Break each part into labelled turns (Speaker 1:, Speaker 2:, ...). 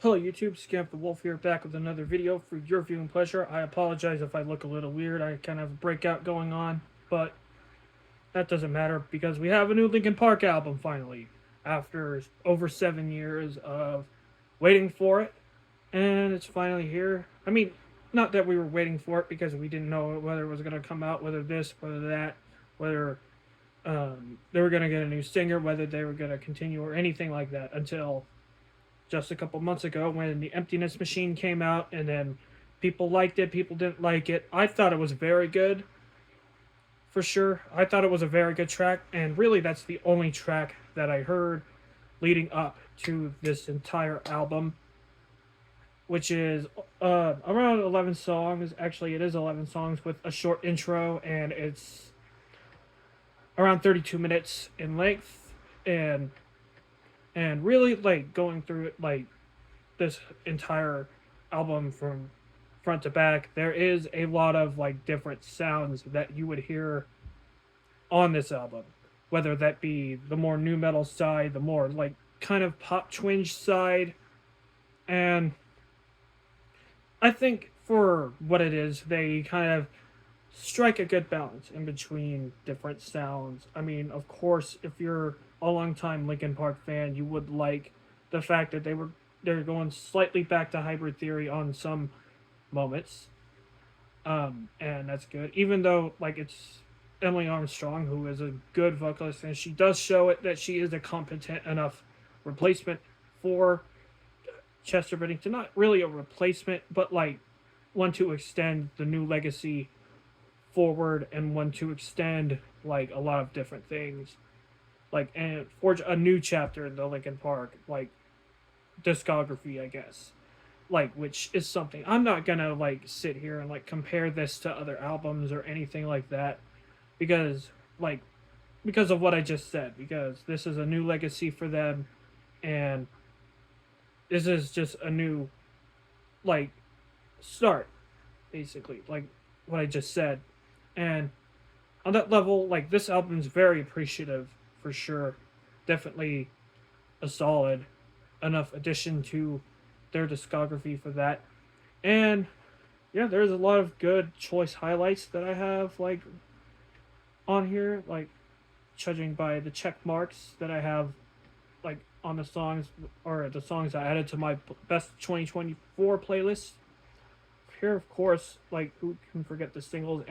Speaker 1: Hello YouTube, Scamp the Wolf here, back with another video for your viewing pleasure. I apologize if I look a little weird, I kind of have a breakout going on, but that doesn't matter because we have a new Linkin Park album finally, after over 7 years of waiting for it, and it's finally here. I mean, not that we were waiting for it because we didn't know whether it was going to come out, whether this, whether that, whether they were going to get a new singer, whether they were going to continue or anything like that until just a couple months ago when the Emptiness Machine came out, and then people liked it, people didn't like it. I thought it was very good, for sure. I thought it was a very good track, and really that's the only track that I heard leading up to this entire album, which is around 11 songs. Actually, it is 11 songs with a short intro, and it's around 32 minutes in length, and really like going through it, like this entire album from front to back, there is a lot of like different sounds that you would hear on this album, whether that be the more nu metal side, the more like kind of pop twinge side. And I think for what it is, they kind of strike a good balance in between different sounds. I mean, of course, if you're a longtime Linkin Park fan, you would like the fact that they're going slightly back to hybrid theory on some moments, and that's good. Even though like it's Emily Armstrong, who is a good vocalist, and she does show it that she is a competent enough replacement for Chester Bennington. Not really a replacement, but like one to extend the new legacy forward, and one to extend like a lot of different things, like and forge a new chapter in the Linkin Park like discography, I guess. Like, which is something I'm not gonna like sit here and like compare this to other albums or anything like that, because like because of what I just said, because this is a new legacy for them, and this is just a new like start, basically, like what I just said. And on that level, like this album's very appreciative for sure. Definitely a solid enough addition to their discography for that. And yeah, there's a lot of good choice highlights that I have like on here, like judging by the check marks that I have like on the songs, or the songs I added to my best 2024 playlist. Here, of course, like who can forget the singles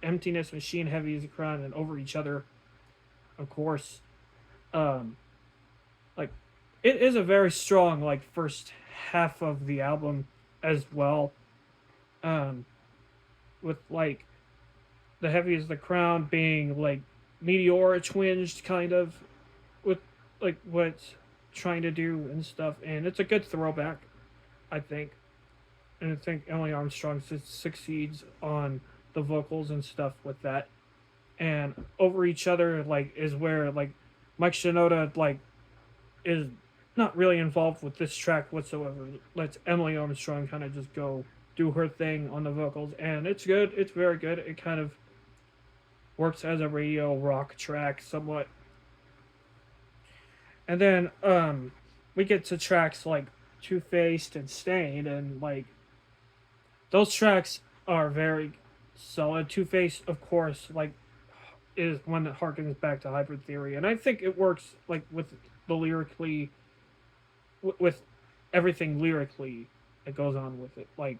Speaker 1: Emptiness Machine, Heavy as a Crown, and Over Each Other, of course. Um, like it is a very strong like first half of the album as well. Um, with like the Heavy as the Crown being like meteor twinged kind of with like what it's trying to do and stuff, and it's a good throwback, I think. And I think Emily Armstrong succeeds on the vocals and stuff with that. And Over Each Other like is where like Mike Shinoda like is not really involved with this track whatsoever. Lets Emily Armstrong kind of just go do her thing on the vocals, and it's good. It's very good. It kind of works as a radio rock track somewhat. And then we get to tracks like Two Faced and Stained, and like those tracks are very solid. Two Faced, of course, like is one that harkens back to Hybrid Theory, and I think it works like with the lyrically, with everything lyrically that goes on with it. Like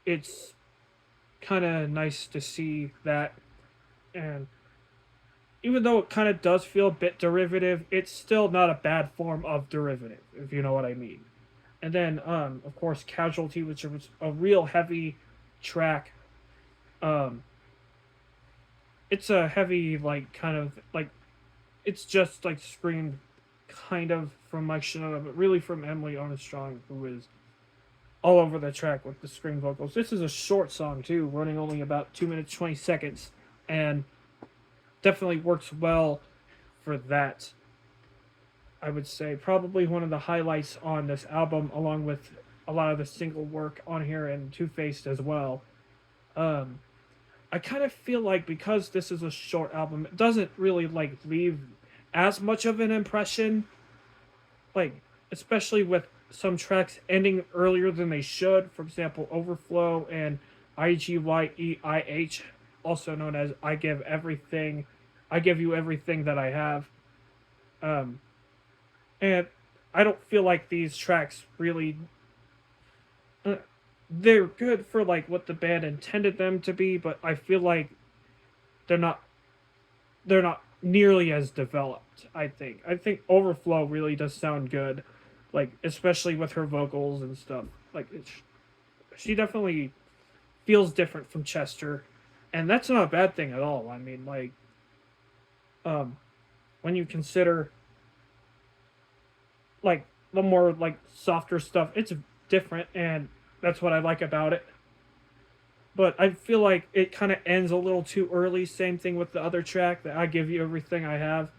Speaker 1: it's kind of nice to see that, and even though it kind of does feel a bit derivative, it's still not a bad form of derivative, if you know what I mean. And then, of course, Casualty, which was a real heavy track. Um, it's a heavy, like, kind of, like, it's just, like, screamed kind of from Mike Shinoda, but really from Emily Armstrong, who is all over the track with the scream vocals. This is a short song, too, running only about 2 minutes, 20 seconds, and definitely works well for that. I would say probably one of the highlights on this album, along with a lot of the single work on here and Two Faced as well. I kind of feel like because this is a short album, it doesn't really like leave as much of an impression, like especially with some tracks ending earlier than they should. For example, Overflow and IGYEIH, also known as I give you everything that I have. Um, and I don't feel like these tracks really uh, they're good for like what the band intended them to be, but I feel like they're not they're not nearly as developed. I think Overflow really does sound good, like especially with her vocals and stuff. Like she definitely feels different from Chester, and that's not a bad thing at all. I mean, like um, when you consider like the more like softer stuff, it's different, and that's what I like about it. But I feel like it kind of ends a little too early. Same thing with the other track that I give you everything I have,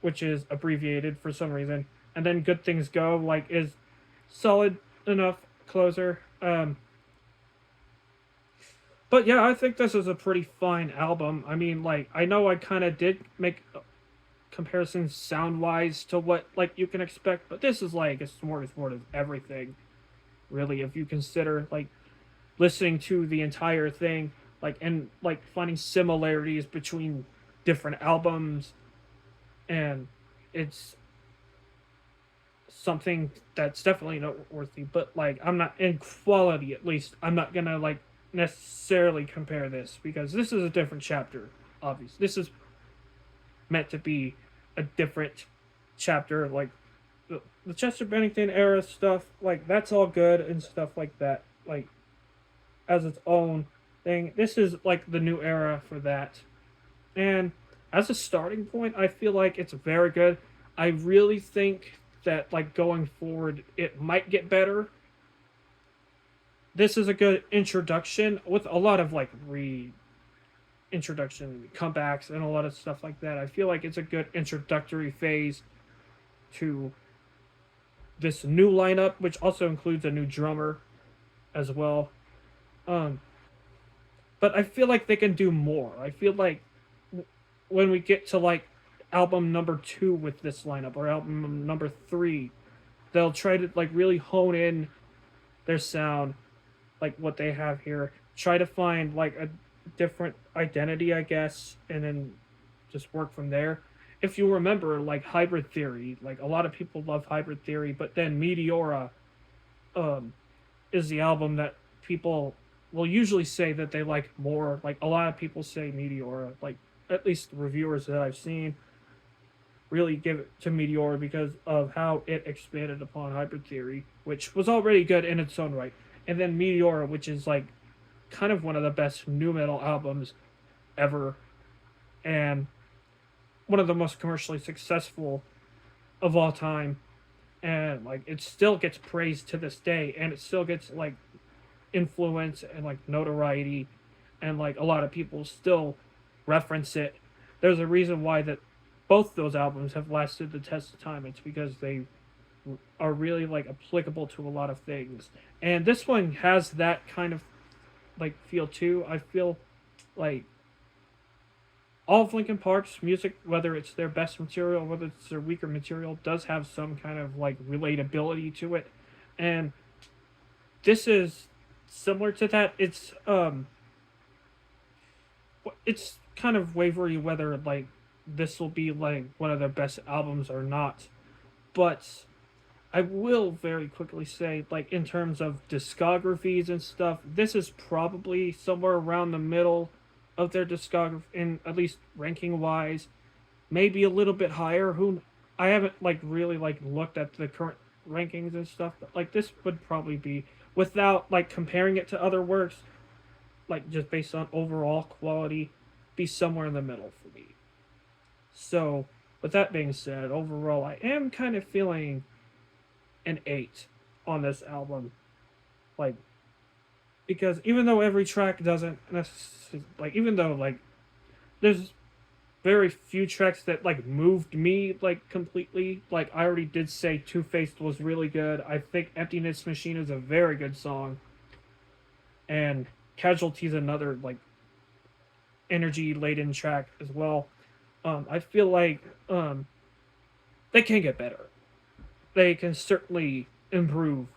Speaker 1: which is abbreviated for some reason. And then Good Things Go like is solid enough closer. But yeah, I think this is a pretty fine album. I mean, like I know I kind of did make comparisons sound wise to what like you can expect, but this is like a smorgasbord of everything. Really, if you consider like listening to the entire thing, like and like finding similarities between different albums, and it's something that's definitely noteworthy. But like I'm not in quality, at least I'm not gonna like necessarily compare this because this is a different chapter. Obviously, this is meant to be a different chapter. Like the Chester Bennington era stuff, like that's all good and stuff like that. Like as its own thing. This is like the new era for that. And as a starting point, I feel like it's very good. I really think that like going forward it might get better. This is a good introduction with a lot of like reintroduction comebacks and a lot of stuff like that. I feel like it's a good introductory phase to this new lineup, which also includes a new drummer as well. Um, but I feel like they can do more. I feel like when we get to like album number 2 with this lineup or album number 3, they'll try to like really hone in their sound, like what they have here. Try to find like a different identity, I guess, and then just work from there. If you remember, like Hybrid Theory, like a lot of people love Hybrid Theory, but then Meteora um, is the album that people will usually say that they like more. Like a lot of people say Meteora, like at least the reviewers that I've seen really give it to Meteora because of how it expanded upon Hybrid Theory, which was already good in its own right. And then Meteora, which is like kind of one of the best new metal albums ever and one of the most commercially successful of all time. And like it still gets praised to this day and it still gets like influence and like notoriety and like a lot of people still reference it. There's a reason why that both those albums have lasted the test of time. It's because they are really like applicable to a lot of things. And this one has that kind of like feel too. I feel like all of Linkin Park's music, whether it's their best material, whether it's their weaker material, does have some kind of like relatability to it. And this is similar to that. It's kind of wavery whether like this will be like one of their best albums or not. But I will very quickly say, like in terms of discographies and stuff, this is probably somewhere around the middle of their discography, in at least ranking wise, maybe a little bit higher. Who I haven't like really like looked at the current rankings and stuff, but like this would probably be without like comparing it to other works, like just based on overall quality, be somewhere in the middle for me. So, with that being said, overall, I am kind of feeling an 8 on this album. Like, because even though every track doesn't necessarily, like, even though, like, there's very few tracks that, like, moved me, like, completely. Like, I already did say Two Faced was really good. I think Emptiness Machine is a very good song. And Casualty is another, like, energy laden track as well. I feel like they can get better. they can certainly improve.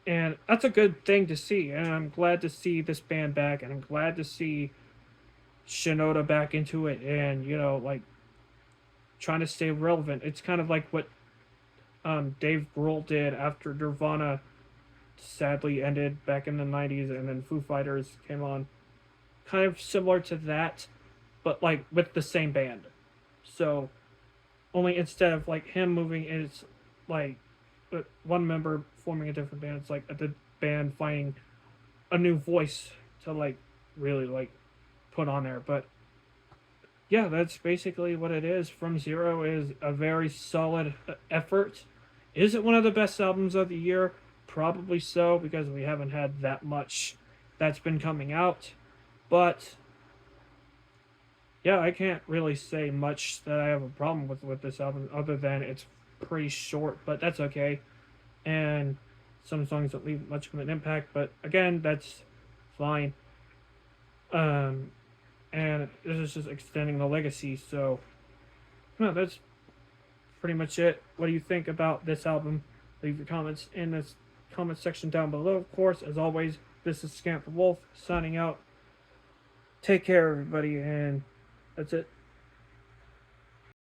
Speaker 1: And that's a good thing to see. And I'm glad to see this band back, and I'm glad to see Shinoda back into it, and like trying to stay relevant. It's kind of like what Dave Grohl did after Nirvana sadly ended back in the 90s, and then Foo Fighters came on. Kind of similar to that, but like with the same band. So only instead of like him moving, it's like one member forming a different band. It's like the band finding a new voice to like really like put on there. But yeah, that's basically what it is. From Zero is a very solid effort. Is it one of the best albums of the year? Probably so, because we haven't had that much that's been coming out. But yeah, I can't really say much that I have a problem with this album, other than it's pretty short, but that's okay. And some songs don't leave much of an impact, but again, that's fine. Um, and this is just extending the legacy. So, no, that's pretty much it. What do you think about this album? Leave your comments in this comment section down below. Of course, as always, this is Scamp the Wolf signing out. Take care, everybody, and that's it.